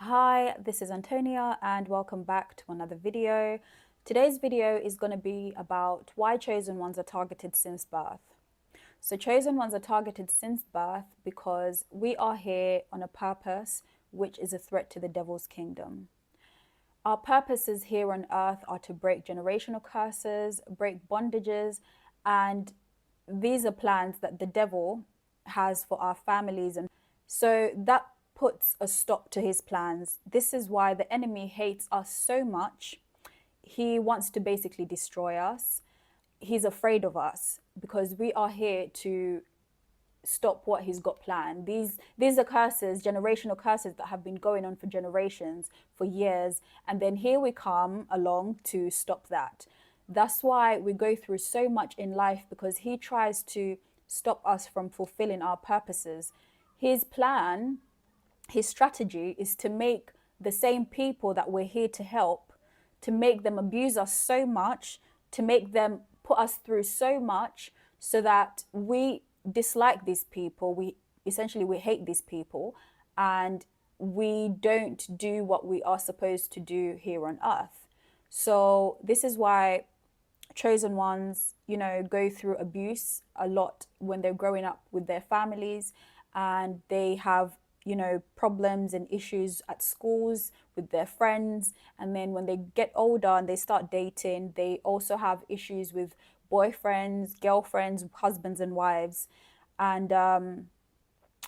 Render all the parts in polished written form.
Hi, this is Antonia and welcome back to another video. Today's video is going to be about why chosen ones are targeted since birth. So chosen ones are targeted since birth because we are here on a purpose which is a threat to the devil's kingdom. Our purposes here on earth are to break generational curses, break bondages, and these are plans that the devil has for our families. And so that puts a stop to his plans. This is why the enemy hates us so much. He wants to basically destroy us. He's afraid of us because we are here to stop what he's got planned. These are curses, generational curses that have been going on for generations, for years, and then here we come along to stop that. That's why we go through so much in life, because he tries to stop us from fulfilling our purposes. His plan, his strategy is to make the same people that we're here to help, to make them abuse us so much, to make them put us through so much, so that we dislike these people. We hate these people, and we don't do what we are supposed to do here on earth. So this is why chosen ones, go through abuse a lot when they're growing up with their families, and they have problems and issues at schools with their friends. And then when they get older and they start dating, they also have issues with boyfriends, girlfriends, husbands and wives. And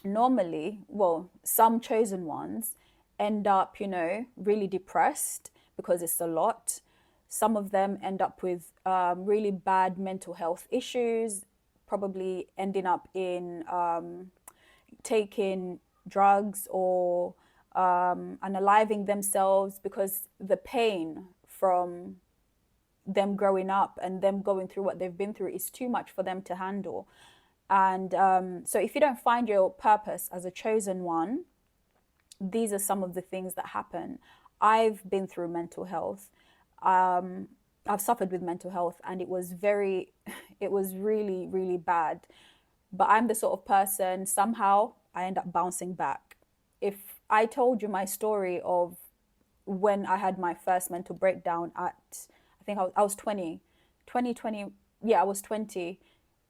normally, well, some chosen ones end up, really depressed because it's a lot. Some of them end up with really bad mental health issues, probably ending up in taking drugs or unaliving themselves, because the pain from them growing up and them going through what they've been through is too much for them to handle. And so if you don't find your purpose as a chosen one, these are some of the things that happen. I've been through mental health. I've suffered with mental health, and it was really, really bad. But I'm the sort of person, somehow I end up bouncing back. If I told you my story of when I had my first mental breakdown at, I think I was 20, 2020, yeah, I was 20.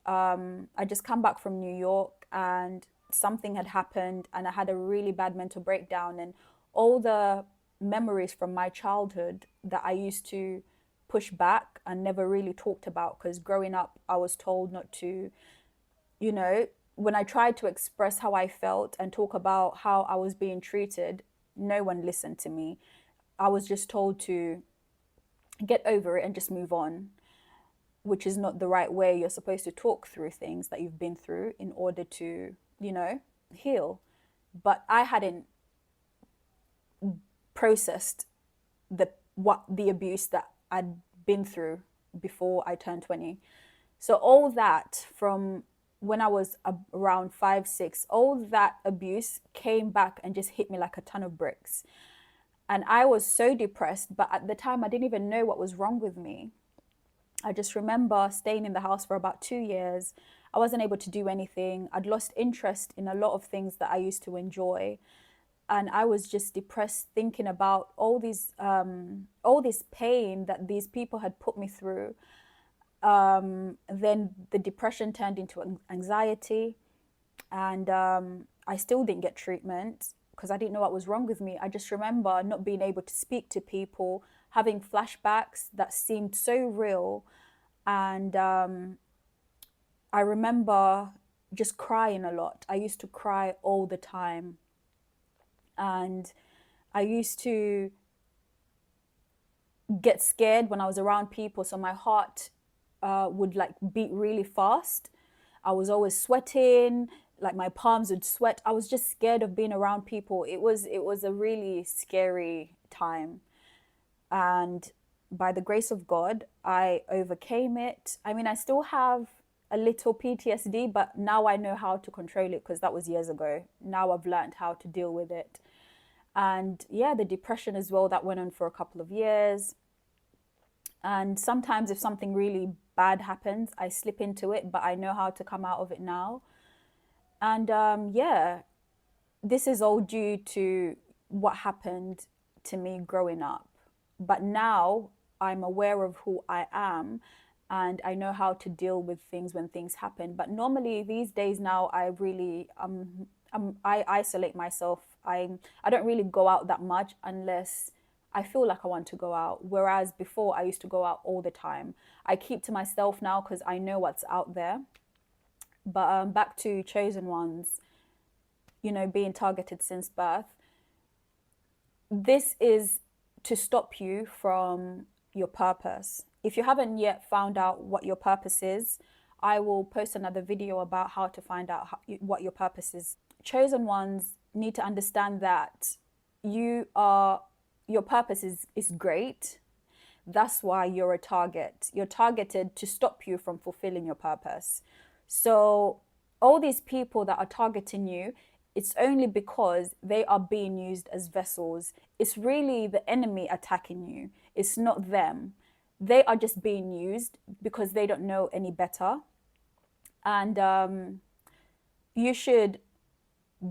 I just come back from New York and something had happened and I had a really bad mental breakdown, and all the memories from my childhood that I used to push back and never really talked about, because growing up I was told not to, when I tried to express how I felt and talk about how I was being treated, no one listened to me. I was just told to get over it and just move on, which is not the right way. You're supposed to talk through things that you've been through in order to, heal. But I hadn't processed the abuse that I'd been through before I turned 20. So all that from when I was around 5, 6, all that abuse came back and just hit me like a ton of bricks. And I was so depressed, but at the time I didn't even know what was wrong with me. I just remember staying in the house for about 2 years. I wasn't able to do anything. I'd lost interest in a lot of things that I used to enjoy. And I was just depressed, thinking about all this pain that these people had put me through. Then the depression turned into anxiety, and I still didn't get treatment because I didn't know what was wrong with me. I just remember not being able to speak to people, having flashbacks that seemed so real. And I remember just crying a lot. I used to cry all the time. And I used to get scared when I was around people. So my heart would like beat really fast. I was always sweating, like my palms would sweat. I was just scared of being around people. It was a really scary time. And by the grace of God, I overcame it. I mean, I still have a little PTSD, but now I know how to control it, because that was years ago. Now I've learned how to deal with it. And yeah, the depression as well, that went on for a couple of years. And sometimes if something really bad happens, I slip into it, but I know how to come out of it now. And yeah, this is all due to what happened to me growing up. But now I'm aware of who I am and I know how to deal with things when things happen. But normally these days now, I really I isolate myself. I don't really go out that much unless I feel like I want to go out. Whereas before I used to go out all the time. I keep to myself now because I know what's out there. But back to chosen ones, you know, being targeted since birth. This is to stop you from your purpose. If you haven't yet found out what your purpose is, I will post another video about how to find out what your purpose is. Chosen ones need to understand that your purpose is great. That's why you're a target. You're targeted to stop you from fulfilling your purpose. So all these people that are targeting you, it's only because they are being used as vessels. It's really the enemy attacking you. It's not them. They are just being used because they don't know any better. And you should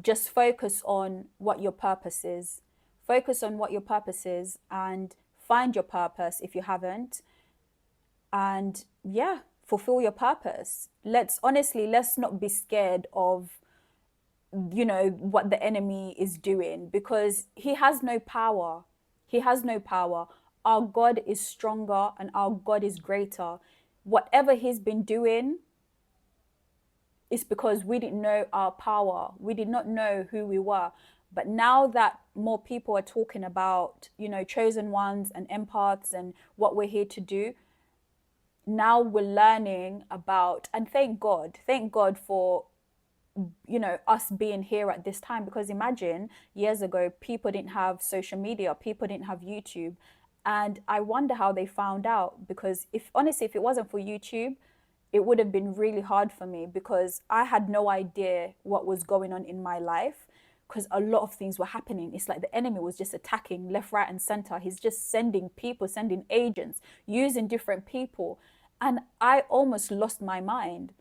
just focus on what your purpose is. Focus on what your purpose is and find your purpose if you haven't. And yeah, fulfill your purpose. Let's not be scared of, you know, what the enemy is doing, because he has no power. He has no power. Our God is stronger and our God is greater. Whatever he's been doing, it's because we didn't know our power. We did not know who we were. But now that more people are talking about, you know, chosen ones and empaths and what we're here to do, now we're learning about, and thank God for, you know, us being here at this time. Because imagine years ago, people didn't have social media, people didn't have YouTube. And I wonder how they found out, because if it wasn't for YouTube, it would have been really hard for me, because I had no idea what was going on in my life, because a lot of things were happening. It's like the enemy was just attacking left, right, and center. He's just sending people, sending agents, using different people. And I almost lost my mind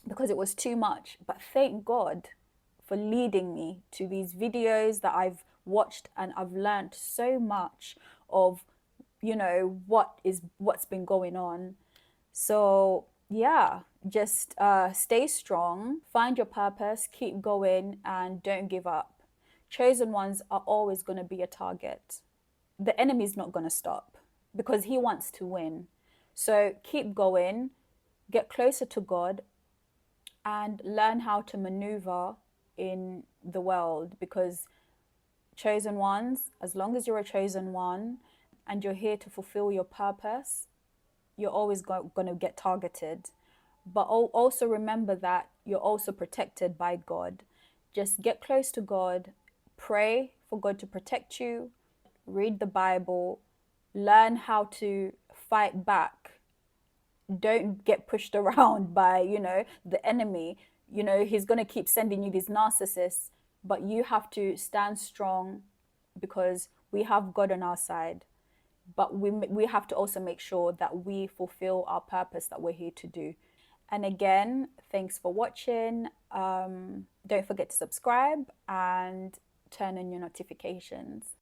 because it was too much. But thank God for leading me to these videos that I've watched, and I've learned so much of, you know, what's been going on. So yeah, just stay strong, find your purpose, keep going, and don't give up. Chosen ones are always going to be a target. The enemy's not going to stop because he wants to win. So keep going, get closer to God, and learn how to maneuver in the world, because chosen ones, as long as you're a chosen one and you're here to fulfill your purpose, you're always going to get targeted. But also remember that you're also protected by God. Just get close to God, pray for God to protect you, read the Bible, learn how to fight back. Don't get pushed around by, you know, the enemy. You know, he's going to keep sending you these narcissists, but you have to stand strong because we have God on our side. But we have to also make sure that we fulfill our purpose that we're here to do. And again, thanks for watching. Don't forget to subscribe and turn on your notifications.